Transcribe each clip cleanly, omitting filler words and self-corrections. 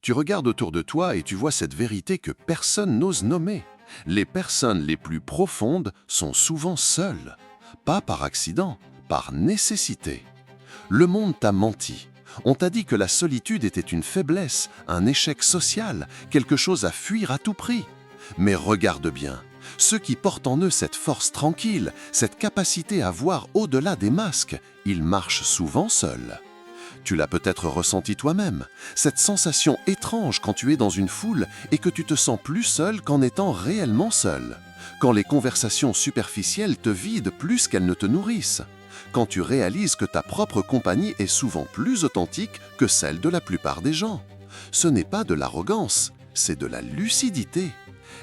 Tu regardes autour de toi et tu vois cette vérité que personne n'ose nommer. Les personnes les plus profondes sont souvent seules. Pas par accident, par nécessité. Le monde t'a menti. On t'a dit que la solitude était une faiblesse, un échec social, quelque chose à fuir à tout prix. Mais regarde bien, ceux qui portent en eux cette force tranquille, cette capacité à voir au-delà des masques, ils marchent souvent seuls. Tu l'as peut-être ressenti toi-même, cette sensation étrange quand tu es dans une foule et que tu te sens plus seul qu'en étant réellement seul. Quand les conversations superficielles te vident plus qu'elles ne te nourrissent. Quand tu réalises que ta propre compagnie est souvent plus authentique que celle de la plupart des gens. Ce n'est pas de l'arrogance, c'est de la lucidité.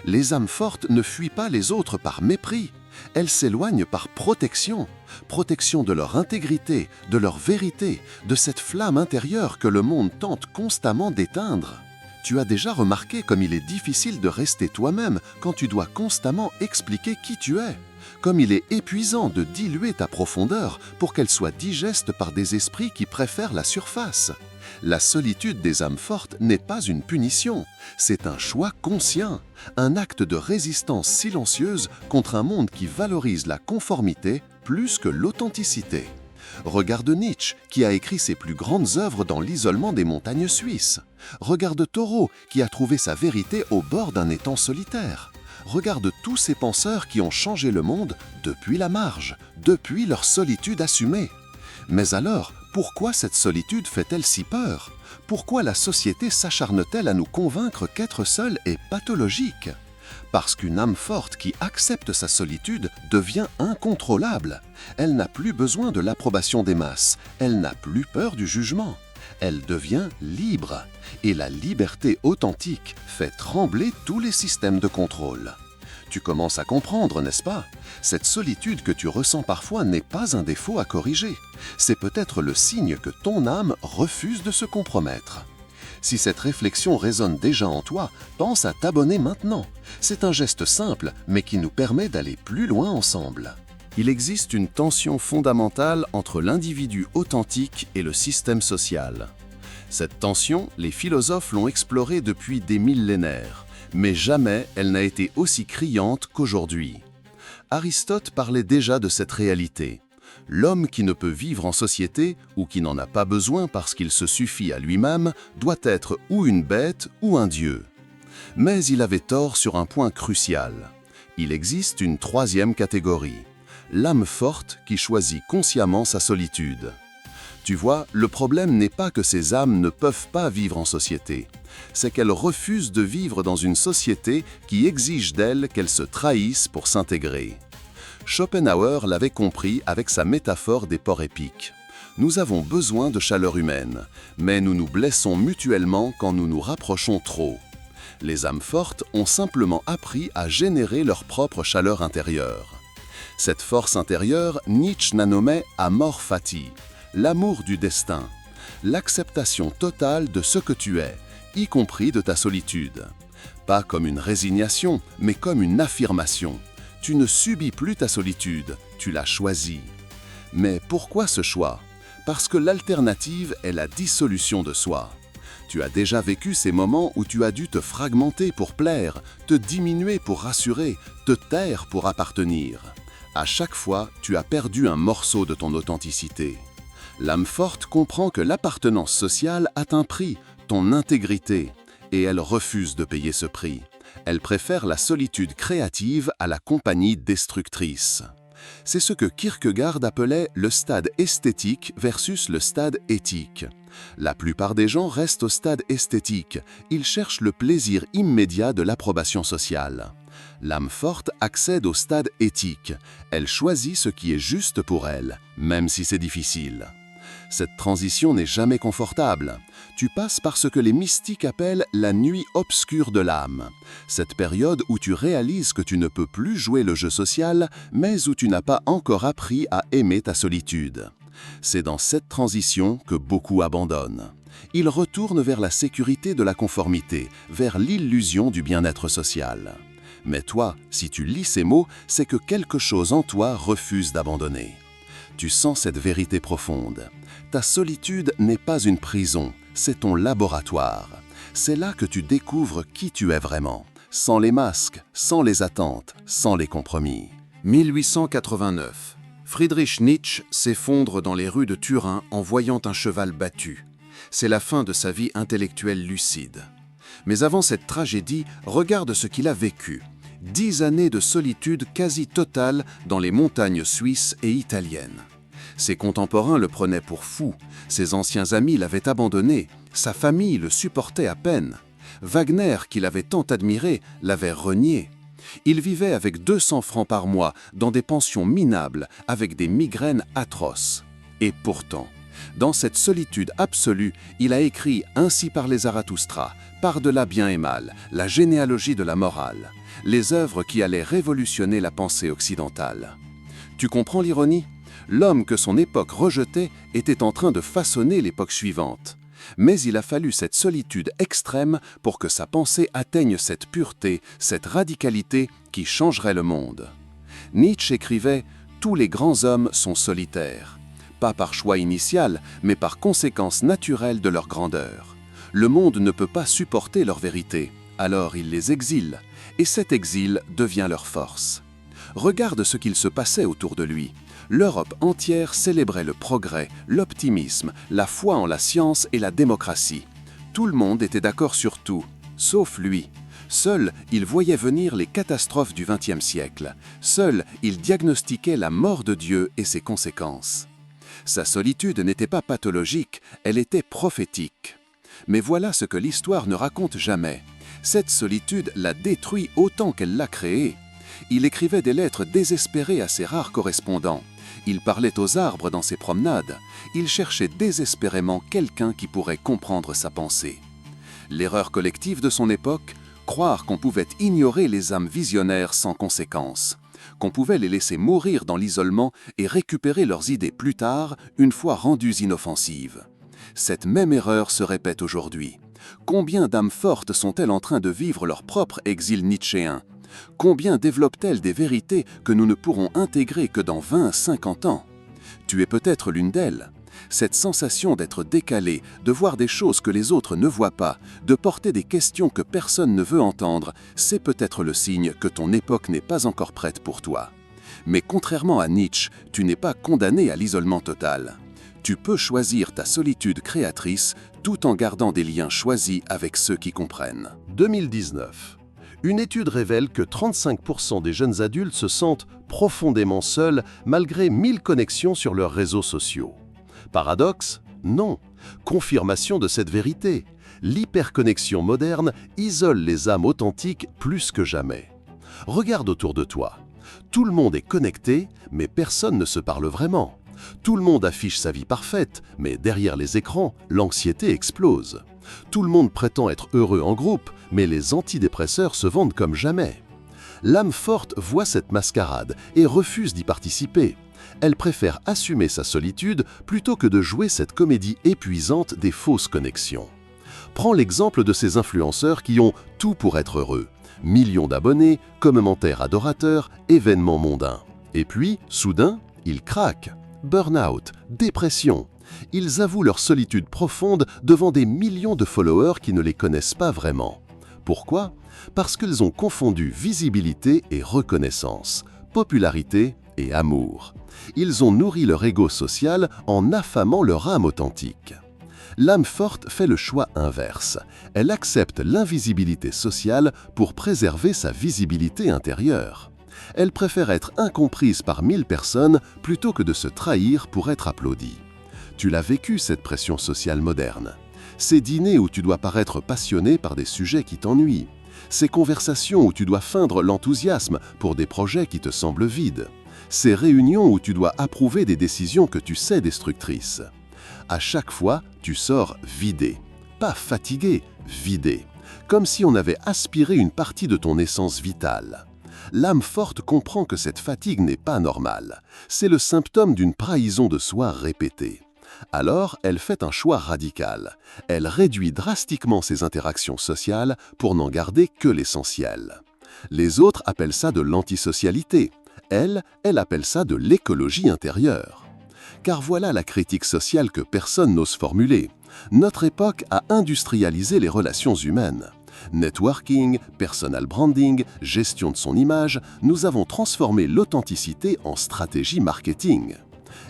Les âmes fortes ne fuient pas les autres par mépris. Elles s'éloignent par protection. Protection de leur intégrité, de leur vérité, de cette flamme intérieure que le monde tente constamment d'éteindre. Tu as déjà remarqué comme il est difficile de rester toi-même quand tu dois constamment expliquer qui tu es. Comme il est épuisant de diluer ta profondeur pour qu'elle soit digeste par des esprits qui préfèrent la surface. La solitude des âmes fortes n'est pas une punition, c'est un choix conscient, un acte de résistance silencieuse contre un monde qui valorise la conformité plus que l'authenticité. Regarde Nietzsche, qui a écrit ses plus grandes œuvres dans l'isolement des montagnes suisses. Regarde Thoreau, qui a trouvé sa vérité au bord d'un étang solitaire. Regarde tous ces penseurs qui ont changé le monde depuis la marge, depuis leur solitude assumée. Mais alors, pourquoi cette solitude fait-elle si peur? Pourquoi la société s'acharne-t-elle à nous convaincre qu'être seul est pathologique? Parce qu'une âme forte qui accepte sa solitude devient incontrôlable. Elle n'a plus besoin de l'approbation des masses, elle n'a plus peur du jugement. Elle devient libre. Et la liberté authentique fait trembler tous les systèmes de contrôle. Tu commences à comprendre, n'est-ce pas? Cette solitude que tu ressens parfois n'est pas un défaut à corriger. C'est peut-être le signe que ton âme refuse de se compromettre. Si cette réflexion résonne déjà en toi, pense à t'abonner maintenant. C'est un geste simple, mais qui nous permet d'aller plus loin ensemble. Il existe une tension fondamentale entre l'individu authentique et le système social. Cette tension, les philosophes l'ont explorée depuis des millénaires, mais jamais elle n'a été aussi criante qu'aujourd'hui. Aristote parlait déjà de cette réalité. L'homme qui ne peut vivre en société ou qui n'en a pas besoin parce qu'il se suffit à lui-même doit être ou une bête ou un dieu. Mais il avait tort sur un point crucial. Il existe une troisième catégorie, l'âme forte qui choisit consciemment sa solitude. Tu vois, le problème n'est pas que ces âmes ne peuvent pas vivre en société, c'est qu'elles refusent de vivre dans une société qui exige d'elles qu'elles se trahissent pour s'intégrer. Schopenhauer l'avait compris avec sa métaphore des porcs épics. Nous avons besoin de chaleur humaine, mais nous nous blessons mutuellement quand nous nous rapprochons trop. Les âmes fortes ont simplement appris à générer leur propre chaleur intérieure. Cette force intérieure, Nietzsche la nommait amor fati, l'amour du destin, l'acceptation totale de ce que tu es, y compris de ta solitude. Pas comme une résignation, mais comme une affirmation. Tu ne subis plus ta solitude, tu la choisis. Mais pourquoi ce choix? Parce que l'alternative est la dissolution de soi. Tu as déjà vécu ces moments où tu as dû te fragmenter pour plaire, te diminuer pour rassurer, te taire pour appartenir. À chaque fois, tu as perdu un morceau de ton authenticité. L'âme forte comprend que l'appartenance sociale a un prix, ton intégrité, et elle refuse de payer ce prix. Elle préfère la solitude créative à la compagnie destructrice. C'est ce que Kierkegaard appelait le stade esthétique versus le stade éthique. La plupart des gens restent au stade esthétique, ils cherchent le plaisir immédiat de l'approbation sociale. L'âme forte accède au stade éthique, elle choisit ce qui est juste pour elle, même si c'est difficile. Cette transition n'est jamais confortable. Tu passes par ce que les mystiques appellent la nuit obscure de l'âme. Cette période où tu réalises que tu ne peux plus jouer le jeu social, mais où tu n'as pas encore appris à aimer ta solitude. C'est dans cette transition que beaucoup abandonnent. Ils retournent vers la sécurité de la conformité, vers l'illusion du bien-être social. Mais toi, si tu lis ces mots, c'est que quelque chose en toi refuse d'abandonner. Tu sens cette vérité profonde. Ta solitude n'est pas une prison, c'est ton laboratoire. C'est là que tu découvres qui tu es vraiment, sans les masques, sans les attentes, sans les compromis. 1889. Friedrich Nietzsche s'effondre dans les rues de Turin en voyant un cheval battu. C'est la fin de sa vie intellectuelle lucide. Mais avant cette tragédie, regarde ce qu'il a vécu. 10 années de solitude quasi totale dans les montagnes suisses et italiennes. Ses contemporains le prenaient pour fou, ses anciens amis l'avaient abandonné, sa famille le supportait à peine. Wagner, qu'il avait tant admiré, l'avait renié. Il vivait avec 200 francs par mois, dans des pensions minables, avec des migraines atroces. Et pourtant, dans cette solitude absolue, il a écrit Ainsi parlait Zarathustra, Par-delà bien et mal, la généalogie de la morale, les œuvres qui allaient révolutionner la pensée occidentale. Tu comprends l'ironie ? L'homme que son époque rejetait était en train de façonner l'époque suivante. Mais il a fallu cette solitude extrême pour que sa pensée atteigne cette pureté, cette radicalité qui changerait le monde. Nietzsche écrivait « Tous les grands hommes sont solitaires », pas par choix initial, mais par conséquence naturelle de leur grandeur. Le monde ne peut pas supporter leur vérité, alors il les exile, et cet exil devient leur force. Regarde ce qu'il se passait autour de lui. L'Europe entière célébrait le progrès, l'optimisme, la foi en la science et la démocratie. Tout le monde était d'accord sur tout, sauf lui. Seul, il voyait venir les catastrophes du XXe siècle. Seul, il diagnostiquait la mort de Dieu et ses conséquences. Sa solitude n'était pas pathologique, elle était prophétique. Mais voilà ce que l'histoire ne raconte jamais. Cette solitude l'a détruit autant qu'elle l'a créé. Il écrivait des lettres désespérées à ses rares correspondants. Il parlait aux arbres dans ses promenades. Il cherchait désespérément quelqu'un qui pourrait comprendre sa pensée. L'erreur collective de son époque, croire qu'on pouvait ignorer les âmes visionnaires sans conséquence, qu'on pouvait les laisser mourir dans l'isolement et récupérer leurs idées plus tard, une fois rendues inoffensives. Cette même erreur se répète aujourd'hui. Combien d'âmes fortes sont-elles en train de vivre leur propre exil nietzschéen ? Combien développent-elles des vérités que nous ne pourrons intégrer que dans 20 à 50 ans ? Tu es peut-être l'une d'elles. Cette sensation d'être décalé, de voir des choses que les autres ne voient pas, de porter des questions que personne ne veut entendre, c'est peut-être le signe que ton époque n'est pas encore prête pour toi. Mais contrairement à Nietzsche, tu n'es pas condamné à l'isolement total. Tu peux choisir ta solitude créatrice tout en gardant des liens choisis avec ceux qui comprennent. 2019. Une étude révèle que 35% des jeunes adultes se sentent profondément seuls malgré 1000 connexions sur leurs réseaux sociaux. Paradoxe ? Non. Confirmation de cette vérité. L'hyperconnexion moderne isole les âmes authentiques plus que jamais. Regarde autour de toi. Tout le monde est connecté, mais personne ne se parle vraiment. Tout le monde affiche sa vie parfaite, mais derrière les écrans, l'anxiété explose. Tout le monde prétend être heureux en groupe, mais les antidépresseurs se vendent comme jamais. L'âme forte voit cette mascarade et refuse d'y participer. Elle préfère assumer sa solitude plutôt que de jouer cette comédie épuisante des fausses connexions. Prends l'exemple de ces influenceurs qui ont tout pour être heureux. Millions d'abonnés, commentaires adorateurs, événements mondains. Et puis, soudain, ils craquent. Burn-out, dépression. Ils avouent leur solitude profonde devant des millions de followers qui ne les connaissent pas vraiment. Pourquoi ? Parce qu'ils ont confondu visibilité et reconnaissance, popularité et amour. Ils ont nourri leur ego social en affamant leur âme authentique. L'âme forte fait le choix inverse. Elle accepte l'invisibilité sociale pour préserver sa visibilité intérieure. Elle préfère être incomprise par 1000 personnes plutôt que de se trahir pour être applaudie. Tu l'as vécu, cette pression sociale moderne. Ces dîners où tu dois paraître passionné par des sujets qui t'ennuient. Ces conversations où tu dois feindre l'enthousiasme pour des projets qui te semblent vides. Ces réunions où tu dois approuver des décisions que tu sais destructrices. À chaque fois, tu sors vidé. Pas fatigué, vidé. Comme si on avait aspiré une partie de ton essence vitale. L'âme forte comprend que cette fatigue n'est pas normale. C'est le symptôme d'une trahison de soi répétée. Alors, elle fait un choix radical. Elle réduit drastiquement ses interactions sociales pour n'en garder que l'essentiel. Les autres appellent ça de l'antisocialité. Elle appelle ça de l'écologie intérieure. Car voilà la critique sociale que personne n'ose formuler. Notre époque a industrialisé les relations humaines. Networking, personal branding, gestion de son image, nous avons transformé l'authenticité en stratégie marketing.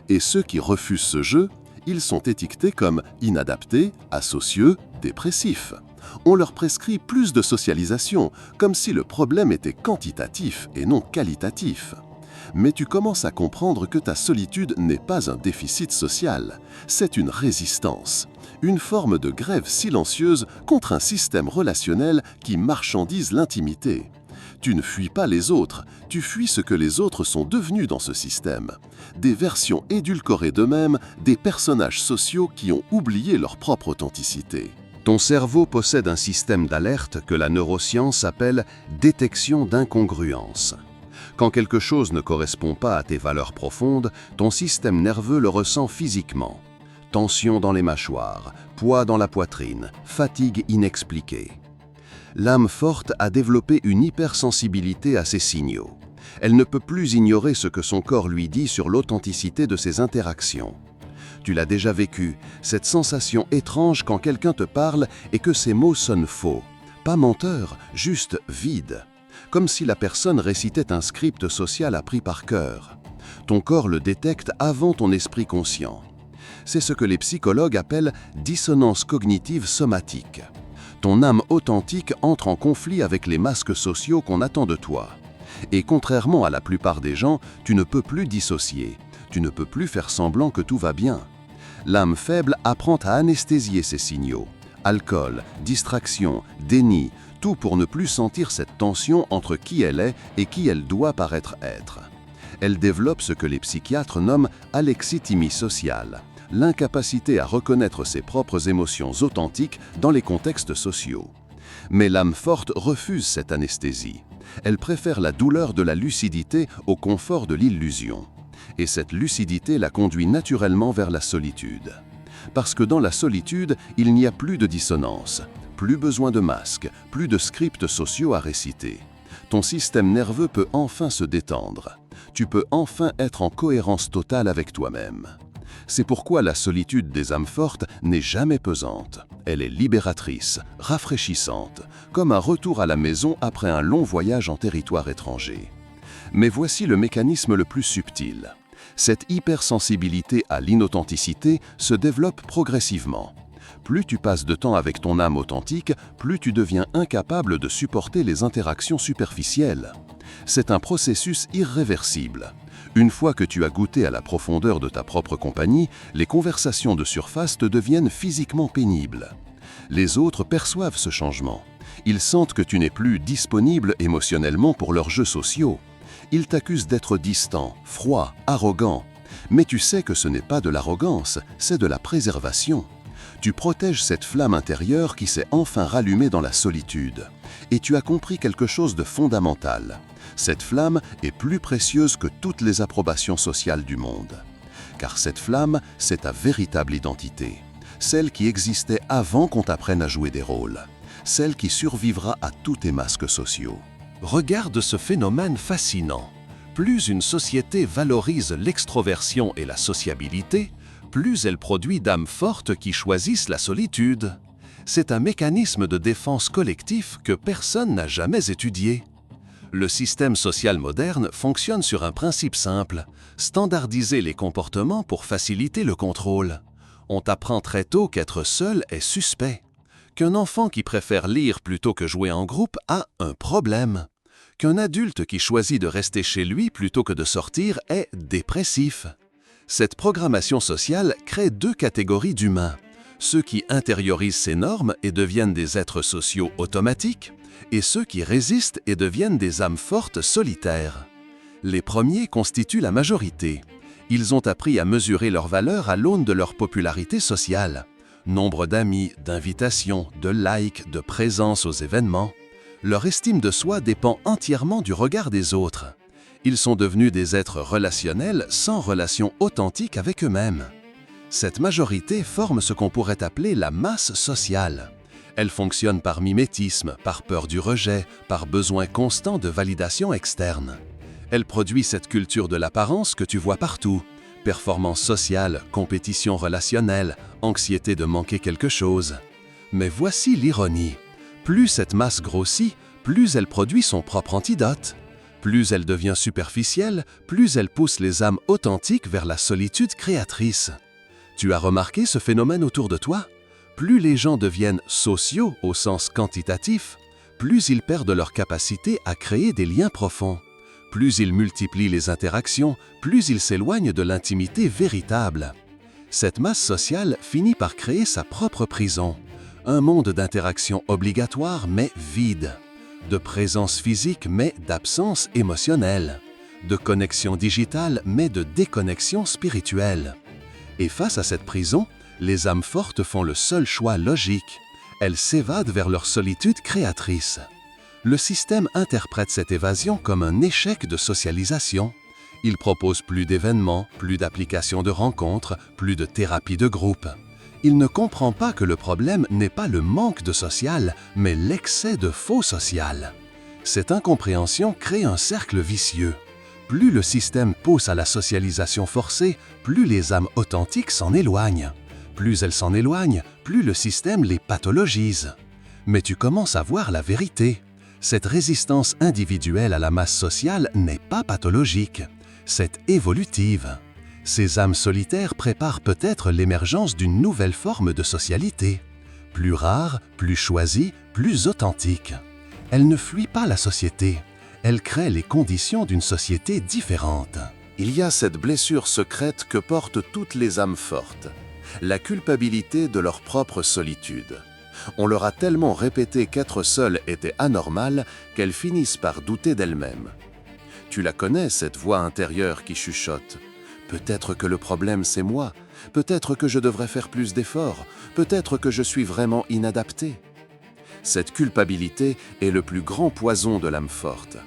Et ceux qui refusent ce jeu, ils sont étiquetés comme inadaptés, asocieux, dépressifs. On leur prescrit plus de socialisation, comme si le problème était quantitatif et non qualitatif. Mais tu commences à comprendre que ta solitude n'est pas un déficit social, c'est une résistance, une forme de grève silencieuse contre un système relationnel qui marchandise l'intimité. Tu ne fuis pas les autres, tu fuis ce que les autres sont devenus dans ce système. Des versions édulcorées d'eux-mêmes, des personnages sociaux qui ont oublié leur propre authenticité. Ton cerveau possède un système d'alerte que la neuroscience appelle « détection d'incongruence ». Quand quelque chose ne correspond pas à tes valeurs profondes, ton système nerveux le ressent physiquement. Tension dans les mâchoires, poids dans la poitrine, fatigue inexpliquée. L'âme forte a développé une hypersensibilité à ces signaux. Elle ne peut plus ignorer ce que son corps lui dit sur l'authenticité de ses interactions. Tu l'as déjà vécu, cette sensation étrange quand quelqu'un te parle et que ses mots sonnent faux. Pas menteur, juste vide. Comme si la personne récitait un script social appris par cœur. Ton corps le détecte avant ton esprit conscient. C'est ce que les psychologues appellent dissonance cognitive somatique. Ton âme authentique entre en conflit avec les masques sociaux qu'on attend de toi. Et contrairement à la plupart des gens, tu ne peux plus dissocier. Tu ne peux plus faire semblant que tout va bien. L'âme faible apprend à anesthésier ces signaux. Alcool, distraction, déni, tout pour ne plus sentir cette tension entre qui elle est et qui elle doit paraître être. Elle développe ce que les psychiatres nomment alexithymie sociale, l'incapacité à reconnaître ses propres émotions authentiques dans les contextes sociaux. Mais l'âme forte refuse cette anesthésie. Elle préfère la douleur de la lucidité au confort de l'illusion. Et cette lucidité la conduit naturellement vers la solitude. Parce que dans la solitude, il n'y a plus de dissonance, plus besoin de masques, plus de scripts sociaux à réciter. Ton système nerveux peut enfin se détendre. Tu peux enfin être en cohérence totale avec toi-même. C'est pourquoi la solitude des âmes fortes n'est jamais pesante. Elle est libératrice, rafraîchissante, comme un retour à la maison après un long voyage en territoire étranger. Mais voici le mécanisme le plus subtil. Cette hypersensibilité à l'inauthenticité se développe progressivement. Plus tu passes de temps avec ton âme authentique, plus tu deviens incapable de supporter les interactions superficielles. C'est un processus irréversible. Une fois que tu as goûté à la profondeur de ta propre compagnie, les conversations de surface te deviennent physiquement pénibles. Les autres perçoivent ce changement. Ils sentent que tu n'es plus disponible émotionnellement pour leurs jeux sociaux. Ils t'accusent d'être distant, froid, arrogant. Mais tu sais que ce n'est pas de l'arrogance, c'est de la préservation. Tu protèges cette flamme intérieure qui s'est enfin rallumée dans la solitude. Et tu as compris quelque chose de fondamental. Cette flamme est plus précieuse que toutes les approbations sociales du monde. Car cette flamme, c'est ta véritable identité. Celle qui existait avant qu'on t'apprenne à jouer des rôles. Celle qui survivra à tous tes masques sociaux. Regarde ce phénomène fascinant. Plus une société valorise l'extroversion et la sociabilité, plus elle produit d'âmes fortes qui choisissent la solitude. C'est un mécanisme de défense collectif que personne n'a jamais étudié. Le système social moderne fonctionne sur un principe simple, standardiser les comportements pour faciliter le contrôle. On t'apprend très tôt qu'être seul est suspect, qu'un enfant qui préfère lire plutôt que jouer en groupe a un problème, qu'un adulte qui choisit de rester chez lui plutôt que de sortir est dépressif. Cette programmation sociale crée deux catégories d'humains, ceux qui intériorisent ces normes et deviennent des êtres sociaux automatiques, et ceux qui résistent et deviennent des âmes fortes solitaires. Les premiers constituent la majorité. Ils ont appris à mesurer leur valeur à l'aune de leur popularité sociale. Nombre d'amis, d'invitations, de likes, de présence aux événements. Leur estime de soi dépend entièrement du regard des autres. Ils sont devenus des êtres relationnels sans relation authentique avec eux-mêmes. Cette majorité forme ce qu'on pourrait appeler la masse sociale. Elle fonctionne par mimétisme, par peur du rejet, par besoin constant de validation externe. Elle produit cette culture de l'apparence que tu vois partout. Performance sociale, compétition relationnelle, anxiété de manquer quelque chose. Mais voici l'ironie. Plus cette masse grossit, plus elle produit son propre antidote. Plus elle devient superficielle, plus elle pousse les âmes authentiques vers la solitude créatrice. Tu as remarqué ce phénomène autour de toi? Plus les gens deviennent sociaux au sens quantitatif, plus ils perdent leur capacité à créer des liens profonds. Plus ils multiplient les interactions, plus ils s'éloignent de l'intimité véritable. Cette masse sociale finit par créer sa propre prison, un monde d'interactions obligatoires mais vide, de présence physique mais d'absence émotionnelle, de connexion digitale mais de déconnexion spirituelle. Et face à cette prison, les âmes fortes font le seul choix logique. Elles s'évadent vers leur solitude créatrice. Le système interprète cette évasion comme un échec de socialisation. Il propose plus d'événements, plus d'applications de rencontres, plus de thérapie de groupe. Il ne comprend pas que le problème n'est pas le manque de social, mais l'excès de faux social. Cette incompréhension crée un cercle vicieux. Plus le système pousse à la socialisation forcée, plus les âmes authentiques s'en éloignent. Plus elles s'en éloignent, plus le système les pathologise. Mais tu commences à voir la vérité. Cette résistance individuelle à la masse sociale n'est pas pathologique, c'est évolutive. Ces âmes solitaires préparent peut-être l'émergence d'une nouvelle forme de socialité, plus rare, plus choisie, plus authentique. Elles ne fuient pas la société, elles créent les conditions d'une société différente. Il y a cette blessure secrète que portent toutes les âmes fortes, la culpabilité de leur propre solitude. On leur a tellement répété qu'être seule était anormal qu'elles finissent par douter d'elles-mêmes. Tu la connais, cette voix intérieure qui chuchote. Peut-être que le problème c'est moi, peut-être que je devrais faire plus d'efforts, peut-être que je suis vraiment inadapté. Cette culpabilité est le plus grand poison de l'âme forte.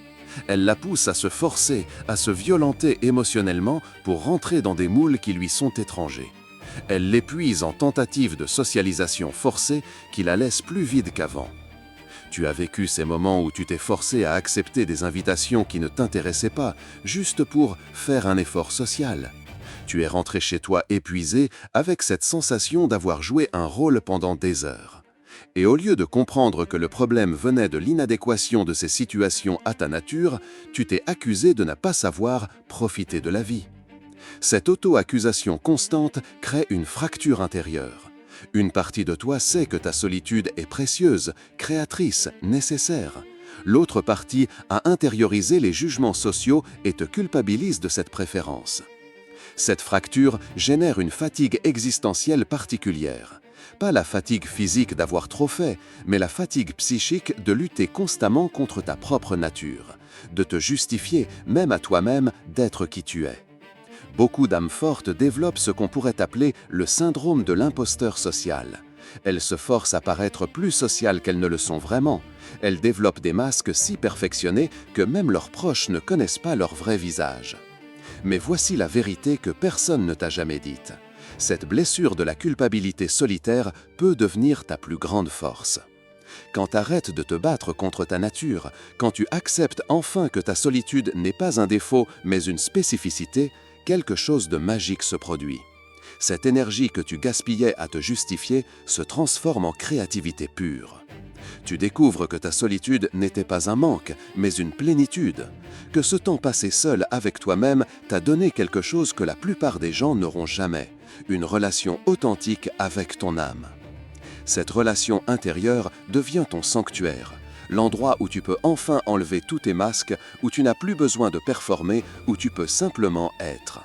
Elle la pousse à se forcer, à se violenter émotionnellement pour rentrer dans des moules qui lui sont étrangers. Elle l'épuise en tentative de socialisation forcée qui la laisse plus vide qu'avant. Tu as vécu ces moments où tu t'es forcé à accepter des invitations qui ne t'intéressaient pas, juste pour faire un effort social. Tu es rentré chez toi épuisé avec cette sensation d'avoir joué un rôle pendant des heures. Et au lieu de comprendre que le problème venait de l'inadéquation de ces situations à ta nature, tu t'es accusé de ne pas savoir profiter de la vie. Cette auto-accusation constante crée une fracture intérieure. Une partie de toi sait que ta solitude est précieuse, créatrice, nécessaire. L'autre partie a intériorisé les jugements sociaux et te culpabilise de cette préférence. Cette fracture génère une fatigue existentielle particulière. Pas la fatigue physique d'avoir trop fait, mais la fatigue psychique de lutter constamment contre ta propre nature, de te justifier, même à toi-même, d'être qui tu es. Beaucoup d'âmes fortes développent ce qu'on pourrait appeler le syndrome de l'imposteur social. Elles se forcent à paraître plus sociales qu'elles ne le sont vraiment. Elles développent des masques si perfectionnés que même leurs proches ne connaissent pas leur vrai visage. Mais voici la vérité que personne ne t'a jamais dite. Cette blessure de la culpabilité solitaire peut devenir ta plus grande force. Quand tu arrêtes de te battre contre ta nature, quand tu acceptes enfin que ta solitude n'est pas un défaut mais une spécificité, quelque chose de magique se produit. Cette énergie que tu gaspillais à te justifier se transforme en créativité pure. Tu découvres que ta solitude n'était pas un manque, mais une plénitude, que ce temps passé seul avec toi-même t'a donné quelque chose que la plupart des gens n'auront jamais, une relation authentique avec ton âme. Cette relation intérieure devient ton sanctuaire, l'endroit où tu peux enfin enlever tous tes masques, où tu n'as plus besoin de performer, où tu peux simplement être.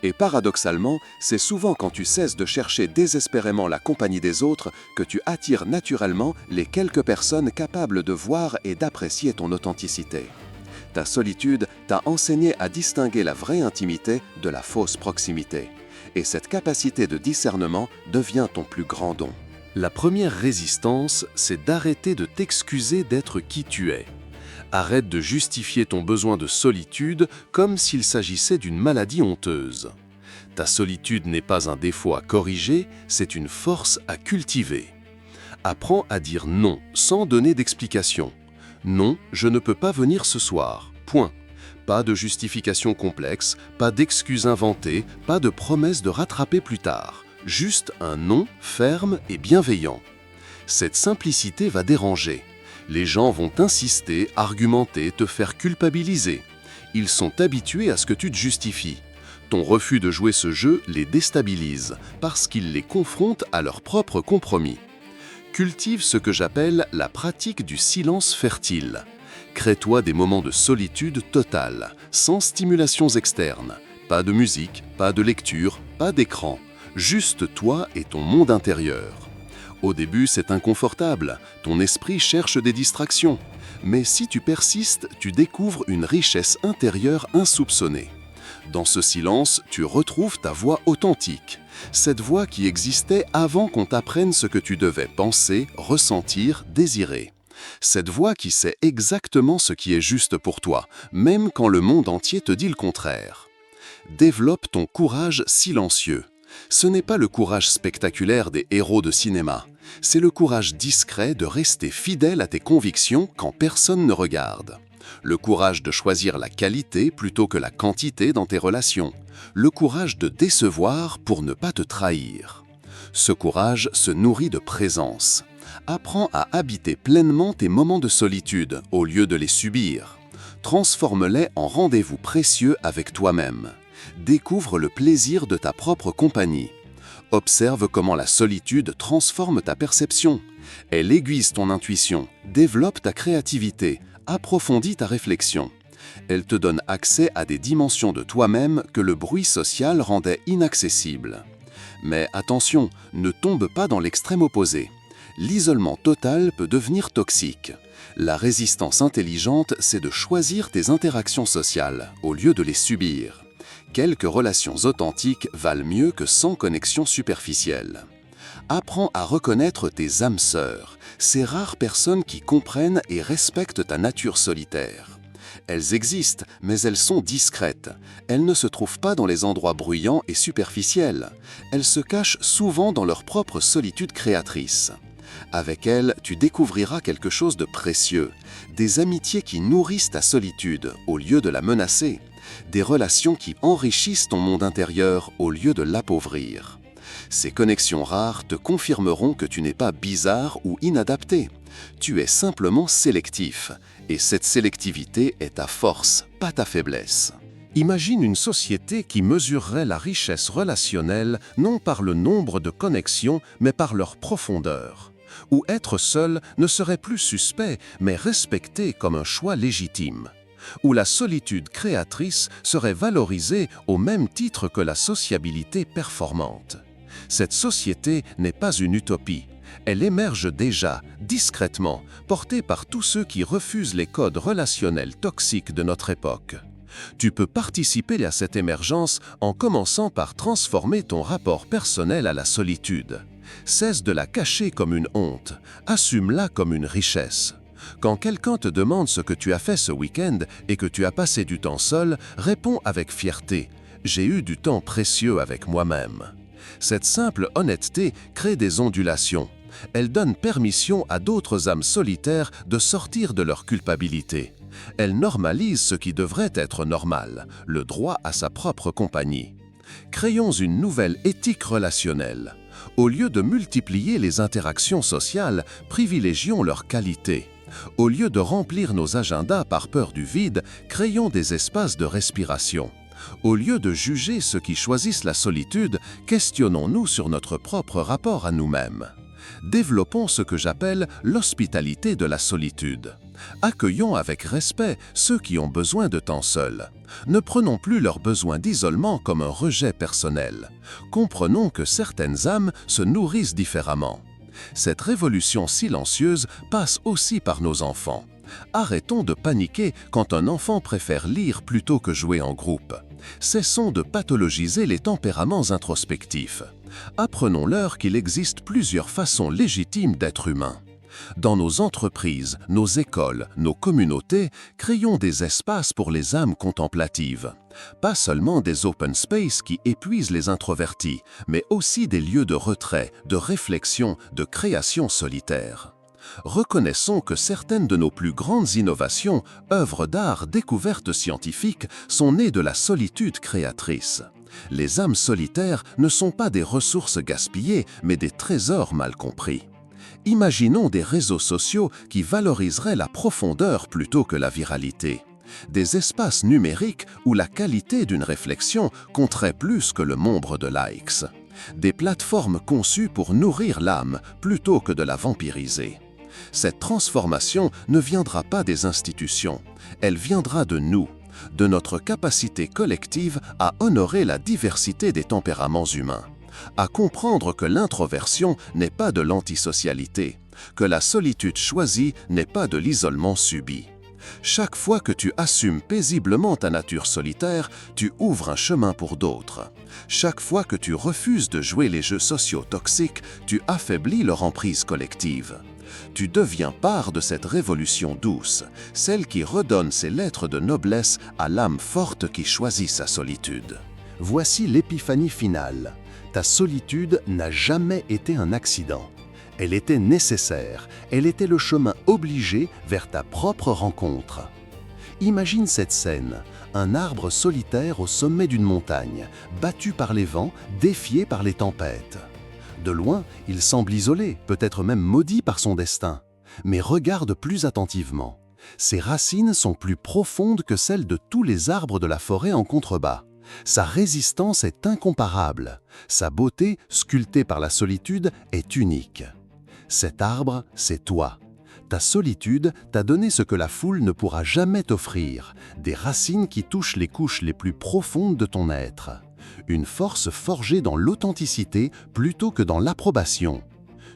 Et paradoxalement, c'est souvent quand tu cesses de chercher désespérément la compagnie des autres que tu attires naturellement les quelques personnes capables de voir et d'apprécier ton authenticité. Ta solitude t'a enseigné à distinguer la vraie intimité de la fausse proximité. Et cette capacité de discernement devient ton plus grand don. La première résistance, c'est d'arrêter de t'excuser d'être qui tu es. Arrête de justifier ton besoin de solitude comme s'il s'agissait d'une maladie honteuse. Ta solitude n'est pas un défaut à corriger, c'est une force à cultiver. Apprends à dire non sans donner d'explication. Non, je ne peux pas venir ce soir. Point. Pas de justification complexe, pas d'excuses inventées, pas de promesse de rattraper plus tard. Juste un non ferme et bienveillant. Cette simplicité va déranger. Les gens vont insister, argumenter, te faire culpabiliser. Ils sont habitués à ce que tu te justifies. Ton refus de jouer ce jeu les déstabilise parce qu'il les confronte à leur propre compromis. Cultive ce que j'appelle la pratique du silence fertile. Crée-toi des moments de solitude totale, sans stimulations externes. Pas de musique, pas de lecture, pas d'écran. Juste toi et ton monde intérieur. Au début, c'est inconfortable. Ton esprit cherche des distractions. Mais si tu persistes, tu découvres une richesse intérieure insoupçonnée. Dans ce silence, tu retrouves ta voix authentique. Cette voix qui existait avant qu'on t'apprenne ce que tu devais penser, ressentir, désirer. Cette voix qui sait exactement ce qui est juste pour toi, même quand le monde entier te dit le contraire. Développe ton courage silencieux. Ce n'est pas le courage spectaculaire des héros de cinéma. C'est le courage discret de rester fidèle à tes convictions quand personne ne regarde. Le courage de choisir la qualité plutôt que la quantité dans tes relations. Le courage de décevoir pour ne pas te trahir. Ce courage se nourrit de présence. Apprends à habiter pleinement tes moments de solitude au lieu de les subir. Transforme-les en rendez-vous précieux avec toi-même. Découvre le plaisir de ta propre compagnie. Observe comment la solitude transforme ta perception. Elle aiguise ton intuition, développe ta créativité, approfondit ta réflexion. Elle te donne accès à des dimensions de toi-même que le bruit social rendait inaccessibles. Mais attention, ne tombe pas dans l'extrême opposé. L'isolement total peut devenir toxique. La résistance intelligente, c'est de choisir tes interactions sociales au lieu de les subir. Quelques relations authentiques valent mieux que 100 connexions superficielles. Apprends à reconnaître tes âmes sœurs, ces rares personnes qui comprennent et respectent ta nature solitaire. Elles existent, mais elles sont discrètes. Elles ne se trouvent pas dans les endroits bruyants et superficiels. Elles se cachent souvent dans leur propre solitude créatrice. Avec elles, tu découvriras quelque chose de précieux, des amitiés qui nourrissent ta solitude au lieu de la menacer, des relations qui enrichissent ton monde intérieur au lieu de l'appauvrir. Ces connexions rares te confirmeront que tu n'es pas bizarre ou inadapté. Tu es simplement sélectif, et cette sélectivité est ta force, pas ta faiblesse. Imagine une société qui mesurerait la richesse relationnelle non par le nombre de connexions, mais par leur profondeur. Où être seul ne serait plus suspect, mais respecté comme un choix légitime. Où la solitude créatrice serait valorisée au même titre que la sociabilité performante. Cette société n'est pas une utopie. Elle émerge déjà, discrètement, portée par tous ceux qui refusent les codes relationnels toxiques de notre époque. Tu peux participer à cette émergence en commençant par transformer ton rapport personnel à la solitude. Cesse de la cacher comme une honte, assume-la comme une richesse. Quand quelqu'un te demande ce que tu as fait ce week-end et que tu as passé du temps seul, réponds avec fierté « J'ai eu du temps précieux avec moi-même ». Cette simple honnêteté crée des ondulations. Elle donne permission à d'autres âmes solitaires de sortir de leur culpabilité. Elle normalise ce qui devrait être normal, le droit à sa propre compagnie. Créons une nouvelle éthique relationnelle. Au lieu de multiplier les interactions sociales, privilégions leur qualité. Au lieu de remplir nos agendas par peur du vide, créons des espaces de respiration. Au lieu de juger ceux qui choisissent la solitude, questionnons-nous sur notre propre rapport à nous-mêmes. Développons ce que j'appelle l'hospitalité de la solitude. Accueillons avec respect ceux qui ont besoin de temps seuls. Ne prenons plus leur besoin d'isolement comme un rejet personnel. Comprenons que certaines âmes se nourrissent différemment. Cette révolution silencieuse passe aussi par nos enfants. Arrêtons de paniquer quand un enfant préfère lire plutôt que jouer en groupe. Cessons de pathologiser les tempéraments introspectifs. Apprenons-leur qu'il existe plusieurs façons légitimes d'être humain. Dans nos entreprises, nos écoles, nos communautés, créons des espaces pour les âmes contemplatives. Pas seulement des open space qui épuisent les introvertis, mais aussi des lieux de retrait, de réflexion, de création solitaire. Reconnaissons que certaines de nos plus grandes innovations, œuvres d'art, découvertes scientifiques, sont nées de la solitude créatrice. Les âmes solitaires ne sont pas des ressources gaspillées, mais des trésors mal compris. Imaginons des réseaux sociaux qui valoriseraient la profondeur plutôt que la viralité. Des espaces numériques où la qualité d'une réflexion compterait plus que le nombre de likes. Des plateformes conçues pour nourrir l'âme plutôt que de la vampiriser. Cette transformation ne viendra pas des institutions, elle viendra de nous, de notre capacité collective à honorer la diversité des tempéraments humains, à comprendre que l'introversion n'est pas de l'antisocialité, que la solitude choisie n'est pas de l'isolement subi. Chaque fois que tu assumes paisiblement ta nature solitaire, tu ouvres un chemin pour d'autres. Chaque fois que tu refuses de jouer les jeux sociaux toxiques, tu affaiblis leur emprise collective. Tu deviens part de cette révolution douce, celle qui redonne ses lettres de noblesse à l'âme forte qui choisit sa solitude. Voici l'épiphanie finale. Ta solitude n'a jamais été un accident. Elle était nécessaire, elle était le chemin obligé vers ta propre rencontre. Imagine cette scène, un arbre solitaire au sommet d'une montagne, battu par les vents, défié par les tempêtes. De loin, il semble isolé, peut-être même maudit par son destin. Mais regarde plus attentivement. Ses racines sont plus profondes que celles de tous les arbres de la forêt en contrebas. Sa résistance est incomparable. Sa beauté, sculptée par la solitude, est unique. Cet arbre, c'est toi. Ta solitude t'a donné ce que la foule ne pourra jamais t'offrir, des racines qui touchent les couches les plus profondes de ton être. Une force forgée dans l'authenticité plutôt que dans l'approbation.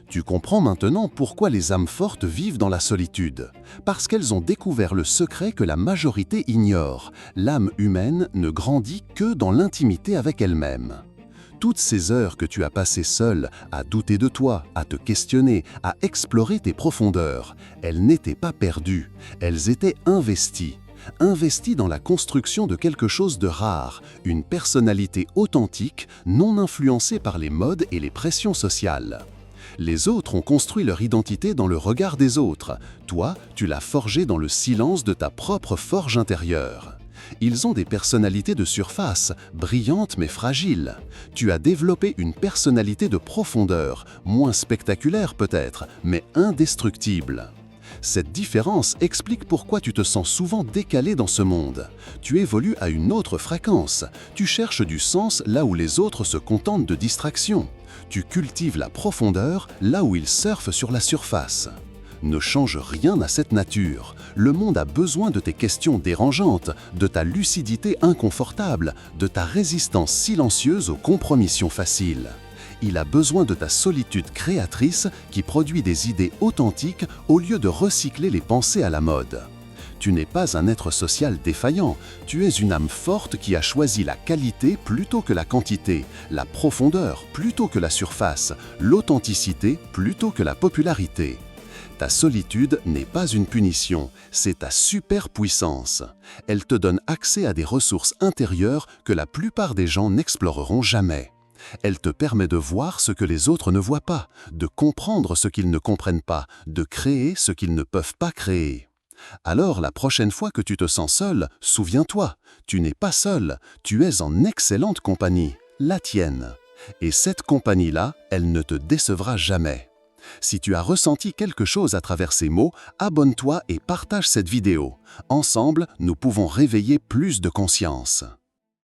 Tu comprends maintenant pourquoi les âmes fortes vivent dans la solitude. Parce qu'elles ont découvert le secret que la majorité ignore. L'âme humaine ne grandit que dans l'intimité avec elle-même. Toutes ces heures que tu as passées seule, à douter de toi, à te questionner, à explorer tes profondeurs, elles n'étaient pas perdues, elles étaient investies. Investies dans la construction de quelque chose de rare, une personnalité authentique, non influencée par les modes et les pressions sociales. Les autres ont construit leur identité dans le regard des autres. Toi, tu l'as forgée dans le silence de ta propre forge intérieure. Ils ont des personnalités de surface, brillantes mais fragiles. Tu as développé une personnalité de profondeur, moins spectaculaire peut-être, mais indestructible. Cette différence explique pourquoi tu te sens souvent décalé dans ce monde. Tu évolues à une autre fréquence. Tu cherches du sens là où les autres se contentent de distractions. Tu cultives la profondeur là où ils surfent sur la surface. Ne change rien à cette nature. Le monde a besoin de tes questions dérangeantes, de ta lucidité inconfortable, de ta résistance silencieuse aux compromissions faciles. Il a besoin de ta solitude créatrice qui produit des idées authentiques au lieu de recycler les pensées à la mode. Tu n'es pas un être social défaillant, tu es une âme forte qui a choisi la qualité plutôt que la quantité, la profondeur plutôt que la surface, l'authenticité plutôt que la popularité. Ta solitude n'est pas une punition, c'est ta superpuissance. Elle te donne accès à des ressources intérieures que la plupart des gens n'exploreront jamais. Elle te permet de voir ce que les autres ne voient pas, de comprendre ce qu'ils ne comprennent pas, de créer ce qu'ils ne peuvent pas créer. Alors, la prochaine fois que tu te sens seul, souviens-toi, tu n'es pas seul, tu es en excellente compagnie, la tienne. Et cette compagnie-là, elle ne te décevra jamais. Si tu as ressenti quelque chose à travers ces mots, abonne-toi et partage cette vidéo. Ensemble, nous pouvons réveiller plus de conscience.